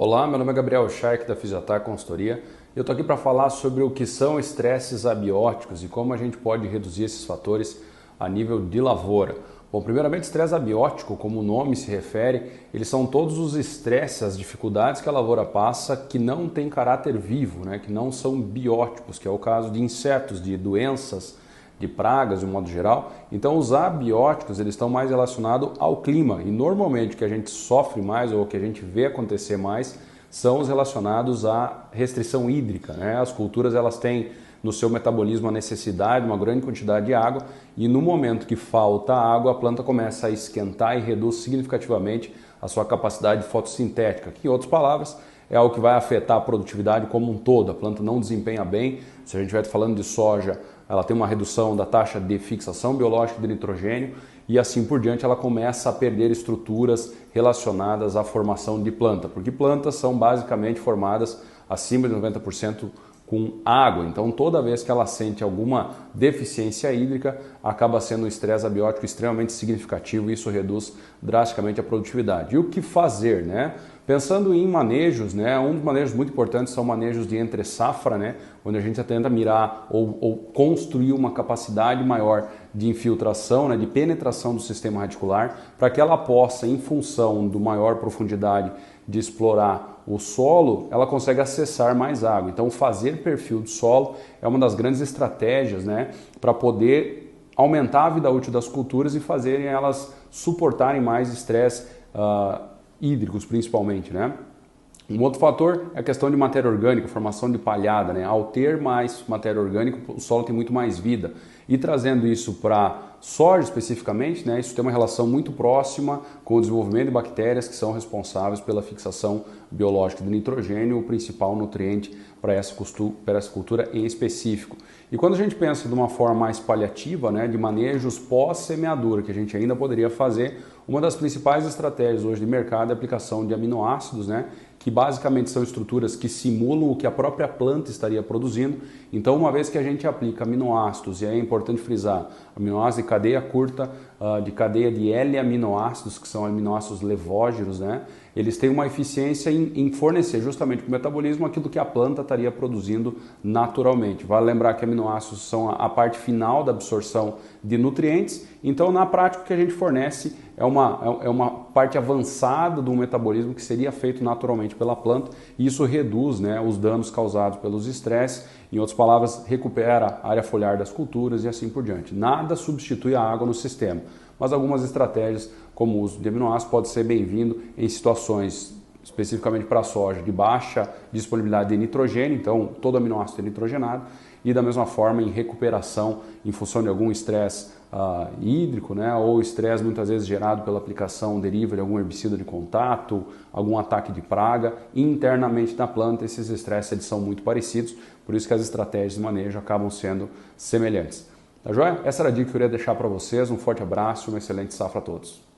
Olá, meu nome é Gabriel Schark da Fisiatar Consultoria e eu estou aqui para falar sobre o que são estresses abióticos e como a gente pode reduzir esses fatores a nível de lavoura. Bom, primeiramente, estresse abiótico, como o nome se refere, eles são todos os estresses, as dificuldades que a lavoura passa que não têm caráter vivo, né? Que não são bióticos, que é o caso de insetos, de doenças, de pragas de um modo geral. Então os abióticos eles estão mais relacionados ao clima e normalmente o que a gente sofre mais ou o que a gente vê acontecer mais são os relacionados à restrição hídrica, né? As culturas elas têm no seu metabolismo a necessidade de uma grande quantidade de água e no momento que falta água a planta começa a esquentar e reduz significativamente a sua capacidade fotossintética, que em outras palavras é algo que vai afetar a produtividade como um todo, a planta não desempenha bem. Se a gente estiver falando de soja, ela tem uma redução da taxa de fixação biológica de nitrogênio e assim por diante ela começa a perder estruturas relacionadas à formação de planta, porque plantas são basicamente formadas acima de 90% com água, então toda vez que ela sente alguma deficiência hídrica, acaba sendo um estresse abiótico extremamente significativo e isso reduz drasticamente a produtividade. E o que fazer, né? Pensando em manejos, né? Um dos manejos muito importantes são manejos de entre safra, né? Onde a gente tenta mirar ou construir uma capacidade maior de infiltração, né? De penetração do sistema radicular, para que ela possa, em função do maior profundidade de explorar o solo, ela consegue acessar mais água. Então, fazer perfil de solo é uma das grandes estratégias, né? Para poder aumentar a vida útil das culturas e fazerem elas suportarem mais estresse hídricos principalmente, né? Um outro fator é a questão de matéria orgânica, formação de palhada, né? Ao ter mais matéria orgânica, o solo tem muito mais vida. E trazendo isso para soja especificamente, né? Isso tem uma relação muito próxima com o desenvolvimento de bactérias que são responsáveis pela fixação biológica de nitrogênio, o principal nutriente para essa cultura em específico. E quando a gente pensa de uma forma mais paliativa, né, de manejos pós-semeadura, que a gente ainda poderia fazer, uma das principais estratégias hoje de mercado é a aplicação de aminoácidos, né, que basicamente são estruturas que simulam o que a própria planta estaria produzindo. Então, uma vez que a gente aplica aminoácidos, e é importante frisar, aminoácidos de cadeia curta, de cadeia de L-aminoácidos, que são aminoácidos levógeros, né? Eles têm uma eficiência em fornecer justamente para o metabolismo aquilo que a planta estaria produzindo naturalmente. Vale lembrar que aminoácidos são a parte final da absorção de nutrientes, então na prática o que a gente fornece é uma parte avançada do metabolismo que seria feito naturalmente pela planta e isso reduz, né, os danos causados pelos estresses, em outras palavras, recupera a área foliar das culturas e assim por diante. Nada substitui a água no sistema, mas algumas estratégias como o uso de aminoácidos pode ser bem-vindo em situações especificamente para a soja de baixa disponibilidade de nitrogênio, então todo aminoácido é nitrogenado, e da mesma forma em recuperação em função de algum estresse hídrico, né, ou estresse muitas vezes gerado pela aplicação deriva de algum herbicida de contato, algum ataque de praga, internamente na planta esses estresses eles são muito parecidos, por isso que as estratégias de manejo acabam sendo semelhantes. Tá joia? Essa era a dica que eu queria deixar para vocês, um forte abraço e uma excelente safra a todos.